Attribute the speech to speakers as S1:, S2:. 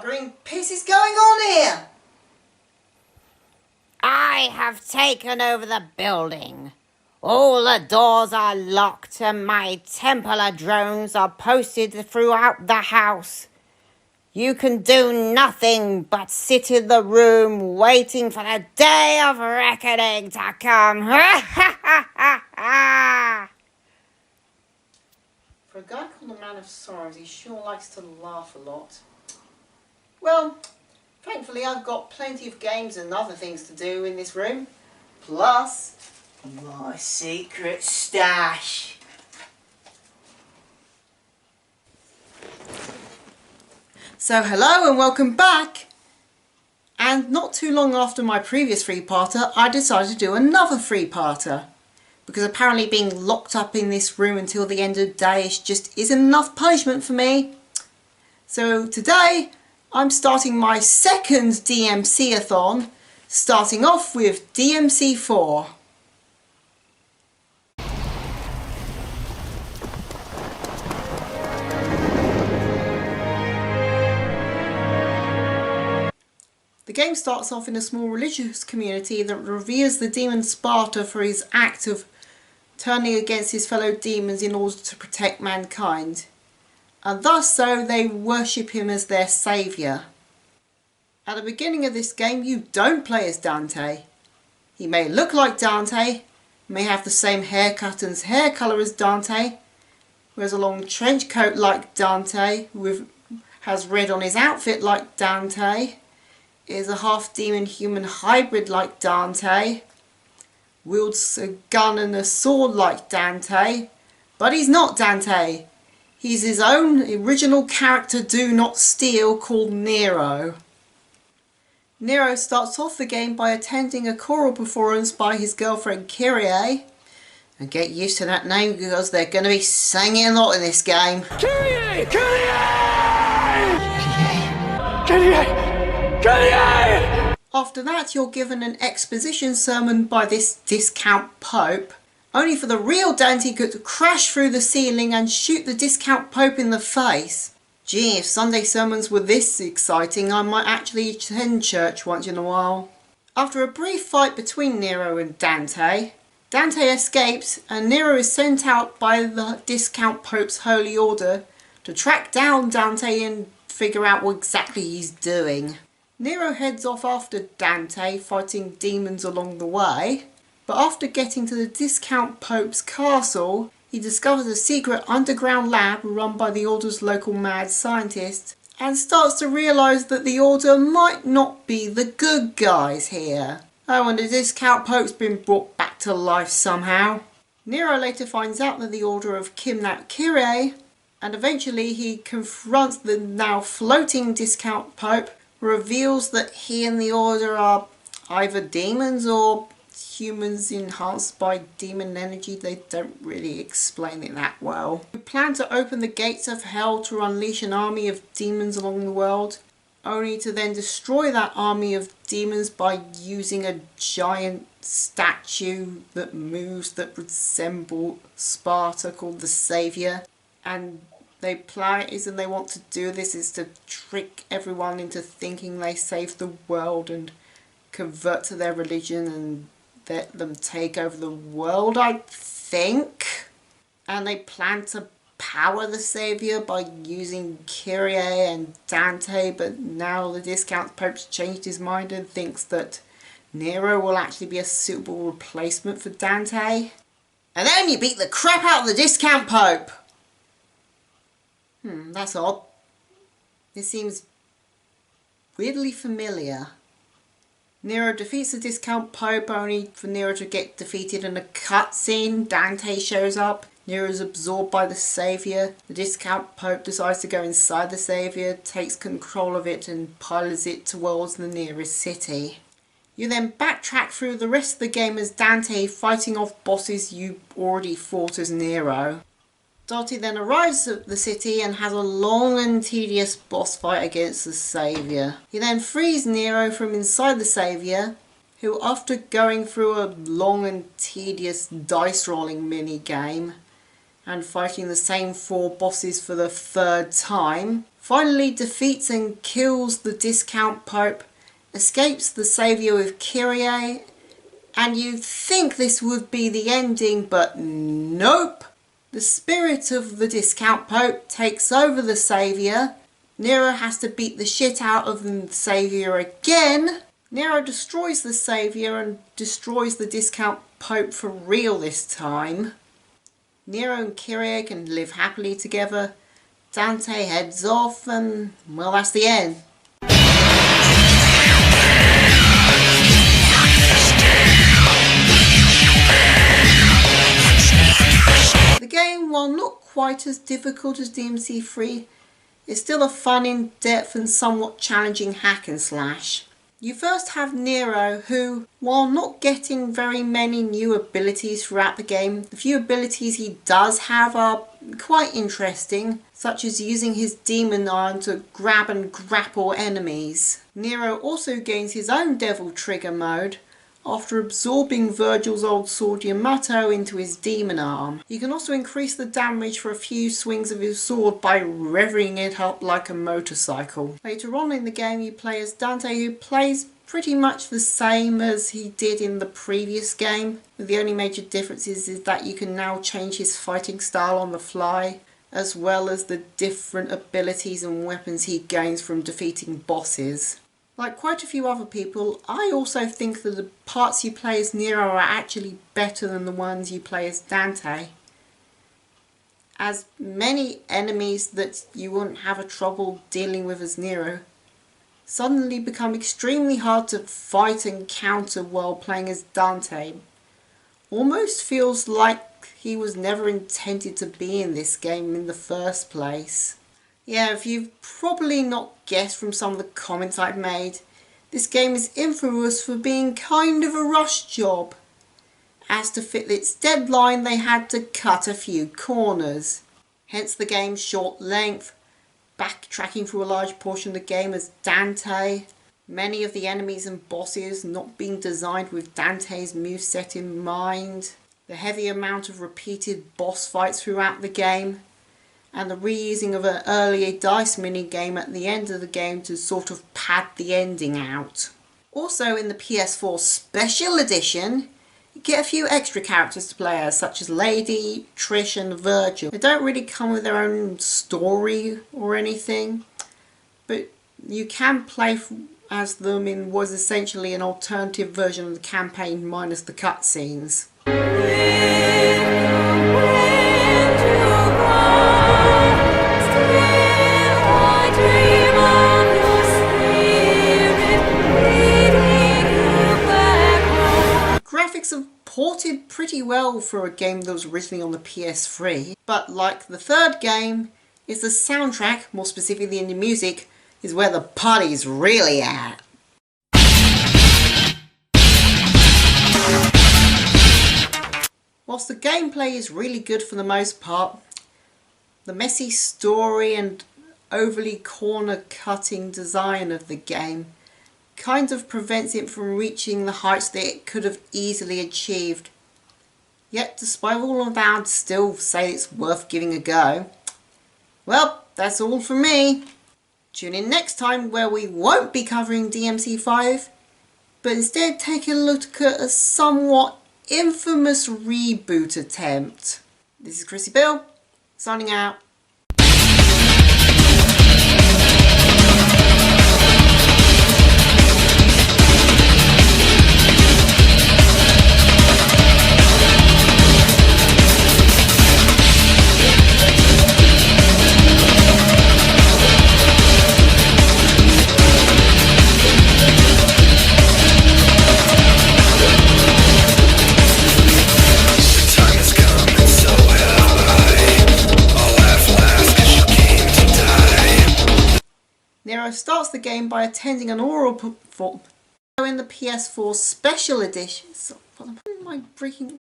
S1: buggering piss is going on here?
S2: I have taken over the building. All the doors are locked and my Templar drones are posted throughout the house. You can do nothing but sit in the room waiting for the day of reckoning to come.
S1: For a guy called the Man of Sorrows, he sure likes to laugh a lot. Well, thankfully I've got plenty of games and other things to do in this room. Plus, my secret stash. So hello and welcome back. And not too long after my previous three-parter, I decided to do another three-parter. Because apparently being locked up in this room until the end of the day just isn't enough punishment for me. So today I'm starting my second DMC-a-thon, starting off with DMC 4. The game starts off in a small religious community that reveres the demon Sparta for his act of turning against his fellow demons in order to protect mankind, and thus so they worship him as their saviour. At the beginning of this game you don't play as Dante. He may look like Dante, may have the same haircut and hair colour as Dante, wears a long trench coat like Dante, has red on his outfit like Dante, is a half-demon human hybrid like Dante, wields a gun and a sword like Dante, but he's not Dante. He's his own original character Do Not Steal called Nero. Nero starts off the game by attending a choral performance by his girlfriend Kyrie, and get used to that name because they're going to be singing a lot in this game.
S3: Kyrie! Kyrie! Kyrie! Kyrie!
S1: After that you're given an exposition sermon by this discount pope, only for the real Dante to crash through the ceiling and shoot the discount pope in the face. Gee, if Sunday sermons were this exciting, I might actually attend church once in a while. After a brief fight between Nero and Dante, Dante escapes and Nero is sent out by the discount pope's holy order to track down Dante and figure out what exactly he's doing. Nero heads off after Dante, fighting demons along the way, but after getting to the discount pope's castle, he discovers a secret underground lab run by the Order's local mad scientist and starts to realise that the Order might not be the good guys here. Oh, and the discount pope's been brought back to life somehow. Nero later finds out that the Order have kidnapped Kyrie, and eventually he confronts the now floating discount pope, reveals that he and the Order are either demons or humans enhanced by demon energy. They don't really explain it that well. We plan to open the gates of hell to unleash an army of demons along the world, only to then destroy that army of demons by using a giant statue that moves that resemble Sparta called the Saviour. And their plan is, and they want to do this, is to trick everyone into thinking they saved the world and convert to their religion and let them take over the world, I think. And they plan to power the Saviour by using Kyrie and Dante, but now the discount pope's changed his mind and thinks that Nero will actually be a suitable replacement for Dante. And then you beat the crap out of the discount pope! That's odd. This seems weirdly familiar. Nero defeats the discount pope only for Nero to get defeated in a cutscene. Dante shows up. Nero is absorbed by the Saviour. The discount pope decides to go inside the Saviour, takes control of it and pilots it towards the nearest city. You then backtrack through the rest of the game as Dante fighting off bosses you already fought as Nero. Dante then arrives at the city and has a long and tedious boss fight against the Saviour. He then frees Nero from inside the Saviour, who, after going through a long and tedious dice rolling mini game and fighting the same 4 bosses for the 3rd time, finally defeats and kills the Discount Pope, escapes the Saviour with Kyrie, and you'd think this would be the ending, but nope! The spirit of the Discount Pope takes over the Saviour. Nero has to beat the shit out of the Saviour again. Nero destroys the Saviour and destroys the Discount Pope for real this time. Nero and Kyrie can live happily together. Dante heads off and, well, that's the end. The game, while not quite as difficult as DMC3, is still a fun, in-depth and somewhat challenging hack and slash. You first have Nero, who, while not getting very many new abilities throughout the game, the few abilities he does have are quite interesting, such as using his demon arm to grab and grapple enemies. Nero also gains his own devil trigger mode after absorbing Virgil's old sword Yamato into his demon arm. You can also increase the damage for a few swings of his sword by revving it up like a motorcycle. Later on in the game you play as Dante, who plays pretty much the same as he did in the previous game. The only major difference is that you can now change his fighting style on the fly, as well as the different abilities and weapons he gains from defeating bosses. Like quite a few other people, I also think that the parts you play as Nero are actually better than the ones you play as Dante, as many enemies that you wouldn't have a trouble dealing with as Nero suddenly become extremely hard to fight and counter while playing as Dante. Almost feels like he was never intended to be in this game in the first place. Yeah, if you've probably not guessed from some of the comments I've made, this game is infamous for being kind of a rush job. As to fit its deadline, they had to cut a few corners. Hence the game's short length, backtracking through a large portion of the game as Dante, many of the enemies and bosses not being designed with Dante's moveset in mind, the heavy amount of repeated boss fights throughout the game, and the reusing of an earlier dice minigame at the end of the game to sort of pad the ending out. Also in the PS4 Special Edition, you get a few extra characters to play as, such as Lady, Trish and Virgil. They don't really come with their own story or anything, but you can play as them in what is essentially an alternative version of the campaign minus the cutscenes. Graphics have ported pretty well for a game that was originally on the PS3, but like the third game, is the soundtrack, more specifically in the music, is where the party's really at. Whilst the gameplay is really good for the most part, the messy story and overly corner-cutting design of the game kind of prevents it from reaching the heights that it could have easily achieved. Yet despite all of that, I'd still say it's worth giving a go. Well, that's all from me. Tune in next time where we won't be covering DMC5, but instead take a look at a somewhat infamous reboot attempt. This is Chrissy Bill, signing out. Nero starts the game by attending an oral performance in the PS4 Special Edition. What am I breaking?